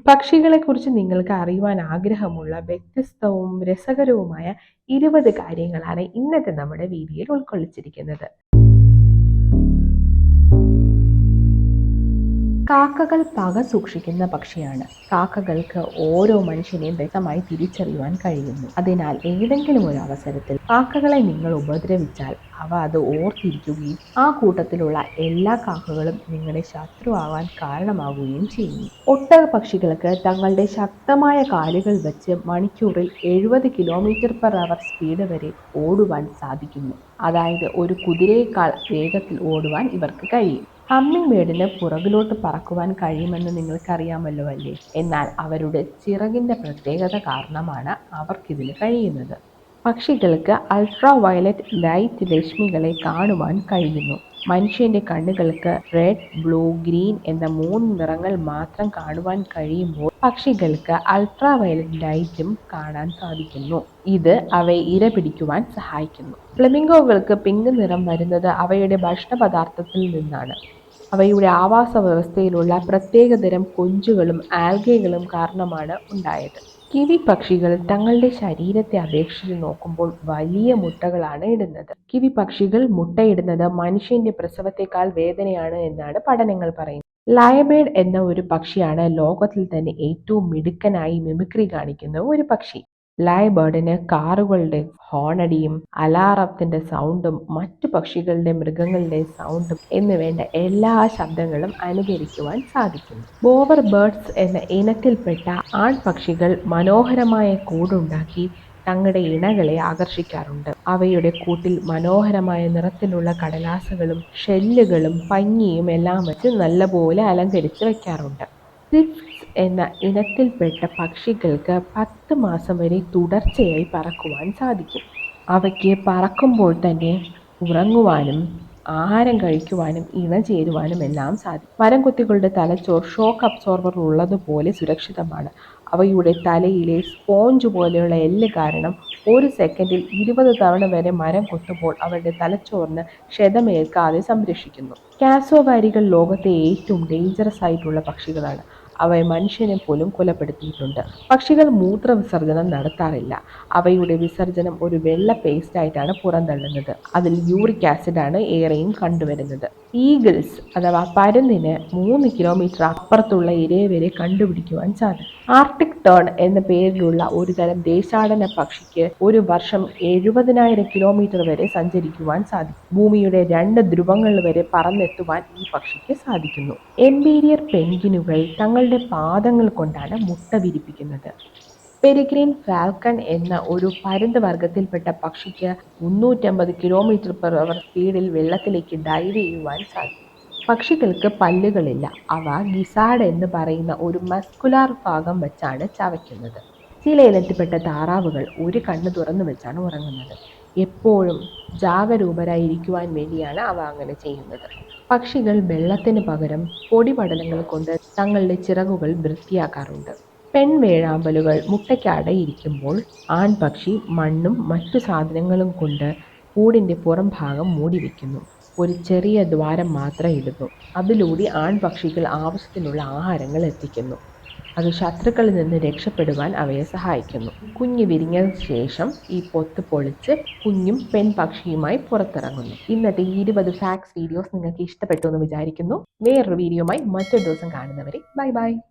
പക്ഷികളെക്കുറിച്ച് നിങ്ങൾക്ക് അറിയുവാൻ ആഗ്രഹമുള്ള വ്യത്യസ്തവും രസകരവുമായ 20 കാര്യങ്ങളാണ് ഇന്നത്തെ നമ്മുടെ വീഡിയോയിൽ ഉൾക്കൊള്ളിച്ചിരിക്കുന്നത്. കാക്കകൾ പക സൂക്ഷിക്കുന്ന പക്ഷിയാണ്. കാക്കകൾക്ക് ഓരോ മനുഷ്യനെയും വ്യക്തമായി തിരിച്ചറിയുവാൻ കഴിയുന്നു. അതിനാൽ ഏതെങ്കിലും ഒരു അവസരത്തിൽ കാക്കകളെ നിങ്ങൾ ഉപദ്രവിച്ചാൽ അവ അത് ഓർത്തിരിക്കുകയും ആ കൂട്ടത്തിലുള്ള എല്ലാ കാക്കകളും നിങ്ങളുടെ ശത്രുവാകാൻ കാരണമാകുകയും ചെയ്യുന്നു. ഒട്ടക പക്ഷികൾക്ക് തങ്ങളുടെ ശക്തമായ കാലുകൾ വെച്ച് മണിക്കൂറിൽ 70 km/h സ്പീഡ് വരെ ഓടുവാൻ സാധിക്കുന്നു. അതായത് ഒരു കുതിരയേക്കാൾ വേഗത്തിൽ ഓടുവാൻ ഇവർക്ക് കഴിയും. ഹമ്മിങ് ബേർഡിന് പുറകിലോട്ട് പറക്കുവാൻ കഴിയുമെന്ന് നിങ്ങൾക്കറിയാമല്ലോ അല്ലേ? എന്നാൽ അവരുടെ ചിറകിന്റെ പ്രത്യേകത കാരണമാണ് അവർക്കിതിന് കഴിയുന്നത്. പക്ഷികൾക്ക് അൾട്രാ വയലറ്റ് ലൈറ്റ് രശ്മികളെ കാണുവാൻ കഴിയുന്നു. മനുഷ്യന്റെ കണ്ണുകൾക്ക് റെഡ്, ബ്ലൂ, ഗ്രീൻ എന്ന 3 നിറങ്ങൾ മാത്രം കാണുവാൻ കഴിയുമ്പോൾ പക്ഷികൾക്ക് അൾട്രാ വയലറ്റ് ലൈറ്റും കാണാൻ സാധിക്കുന്നു. ഇത് അവയെ ഇര പിടിക്കുവാൻ സഹായിക്കുന്നു. ഫ്ലമിംഗോകൾക്ക് പിങ്ക് നിറം വരുന്നത് അവയുടെ ഭക്ഷണ പദാർത്ഥത്തിൽ നിന്നാണ്. അവയുടെ ആവാസ വ്യവസ്ഥയിലുള്ള പ്രത്യേകതരം കൊഞ്ചുകളും ആൽഗകളും കാരണമാണ് ഉണ്ടായത്. കിവി പക്ഷികൾ തങ്ങളുടെ ശരീരത്തെ അപേക്ഷിച്ച് നോക്കുമ്പോൾ വലിയ മുട്ടകളാണ് ഇടുന്നത്. കിവി പക്ഷികൾ മുട്ടയിടുന്നത് മനുഷ്യന്റെ പ്രസവത്തെക്കാൾ വേദനയാണ് എന്നാണ് പഠനങ്ങൾ പറയുന്നത്. ലയബേർഡ് എന്ന ഒരു പക്ഷിയാണ് ലോകത്തിൽ തന്നെ ഏറ്റവും മിടുക്കനായി മിമിക്രി കാണിക്കുന്ന ഒരു പക്ഷി. ലയബേർഡിന് കാറുകളുടെ ഹോണടിയും അലാറത്തിന്റെ സൗണ്ടും മറ്റു പക്ഷികളുടെ മൃഗങ്ങളുടെ സൗണ്ടും എന്നുവേണ്ട എല്ലാ ശബ്ദങ്ങളും അനുകരിക്കുവാൻ സാധിക്കുന്നു. ബോവർ ബേർഡ്സ് എന്ന ഇനത്തിൽപ്പെട്ട ആൺപക്ഷികൾ മനോഹരമായ കൂടുണ്ടാക്കി തങ്ങളുടെ ഇണകളെ ആകർഷിക്കാറുണ്ട്. അവയുടെ കൂട്ടിൽ മനോഹരമായ നിറത്തിലുള്ള കടലാസുകളും ഷെല്ലുകളും പഞ്ഞിയും എല്ലാം വെച്ച് നല്ലപോലെ അലങ്കരിച്ച് വെക്കാറുണ്ട്. സ്വിഫ്റ്റ്സ് എന്ന ഇനത്തിൽപ്പെട്ട പക്ഷികൾക്ക് 10 മാസം വരെ തുടർച്ചയായി പറക്കുവാൻ സാധിക്കും. അവയ്ക്ക് പറക്കുമ്പോൾ തന്നെ ഉറങ്ങുവാനും ആഹാരം കഴിക്കുവാനും ഇണ ചേരുവാനും എല്ലാം സാധിക്കും. മരംകൊത്തികളുടെ തലച്ചോർ ഷോക്ക് അബ്സോർബർ ഉള്ളതുപോലെ സുരക്ഷിതമാണ്. അവയുടെ തലയിലെ സ്പോഞ്ച് പോലെയുള്ള എല്ല് കാരണം ഒരു സെക്കൻഡിൽ 20 തവണ വരെ മരം കൊത്തുമ്പോൾ അവരുടെ തലച്ചോറിന് ക്ഷതമേൽക്കാതെ സംരക്ഷിക്കുന്നു. കാസോവാരികൾ ലോകത്തെ ഏറ്റവും ഡേഞ്ചറസ് ആയിട്ടുള്ള പക്ഷികളാണ്. അവയെ മനുഷ്യനെ പോലും കൊലപ്പെടുത്തിയിട്ടുണ്ട്. പക്ഷികൾ മൂത്രവിസർജനം നടത്താറില്ല. അവയുടെ വിസർജനം ഒരു വെള്ള പേസ്റ്റ് ആയിട്ടാണ് പുറന്തള്ളുന്നത്. അതിൽ യൂറിക് ആസിഡാണ് ഏറെയും കണ്ടുവരുന്നത്. ഈഗിൾസ് അഥവാ പരുന്തിന് 3 കിലോമീറ്റർ അപ്പുറത്തുള്ള ഇരയെ വരെ കണ്ടുപിടിക്കുവാൻ സാധിക്കും. ആർട്ടിക് ടേൺ എന്ന പേരിലുള്ള ഒരു തരം ദേശാടന പക്ഷിക്ക് ഒരു വർഷം 70,000 കിലോമീറ്റർ വരെ സഞ്ചരിക്കുവാൻ സാധിക്കും. ഭൂമിയുടെ 2 ധ്രുവങ്ങൾ വരെ പറന്നെത്തുവാൻ ഈ പക്ഷിക്ക് സാധിക്കുന്നു. എംപീരിയർ പെൻഗ്വിനുകൾ തങ്ങളുടെ പാദങ്ങൾ കൊണ്ടാണ് മുട്ട വിരിപ്പിക്കുന്നത്. പെരിഗ്രീൻ ഫാൽക്കൺ എന്ന ഒരു പരുന്ത് വർഗത്തിൽപ്പെട്ട പക്ഷിക്ക് 350 km/h സ്പീഡിൽ വെള്ളത്തിലേക്ക് ഡൈവ് ചെയ്യുവാൻ സാധിക്കും. പക്ഷികൾക്ക് പല്ലുകളില്ല. അവ ഗിസാഡ് എന്ന് പറയുന്ന ഒരു മസ്കുലാർ ഭാഗം വെച്ചാണ് ചവയ്ക്കുന്നത്. ചില ഇനത്തിൽപ്പെട്ട താറാവുകൾ ഒരു കണ്ണ് തുറന്നു വെച്ചാണ് ഉറങ്ങുന്നത്. എപ്പോഴും ജാഗരൂപരായിരിക്കുവാൻ വേണ്ടിയാണ് അവ അങ്ങനെ ചെയ്യുന്നത്. പക്ഷികൾ വെള്ളത്തിന് പകരം പൊടിപടലങ്ങൾ കൊണ്ട് തങ്ങളുടെ ചിറകുകൾ വൃത്തിയാക്കാറുണ്ട്. പെൺവേഴാമ്പലുകൾ മുട്ടയ്ക്ക് അടയിരിക്കുമ്പോൾ ആൺപക്ഷി മണ്ണും മറ്റു സാധനങ്ങളും കൊണ്ട് കൂടിൻ്റെ പുറം ഭാഗം മൂടി വയ്ക്കുന്നു. ഒരു ചെറിയ ദ്വാരം മാത്രം ഇടുന്നു. അതിലൂടെ ആൺപക്ഷികൾ ആവശ്യത്തിനുള്ള ആഹാരങ്ങൾ എത്തിക്കുന്നു. അത് ശത്രുക്കളിൽ നിന്ന് രക്ഷപ്പെടുവാൻ അവയെ സഹായിക്കുന്നു. കുഞ്ഞ് വിരിഞ്ഞ ശേഷം ഈ പൊത്ത് പൊളിച്ച് കുഞ്ഞും പെൺപക്ഷിയുമായി പുറത്തിറങ്ങുന്നു. ഇന്നത്തെ 20 ഫാക്ട്സ് വീഡിയോസ് നിങ്ങൾക്ക് ഇഷ്ടപ്പെട്ടു എന്ന് വിചാരിക്കുന്നു. വേറൊരു വീഡിയോയുമായി മറ്റൊരു ദിവസം കാണുന്നവരെ ബൈ ബൈ.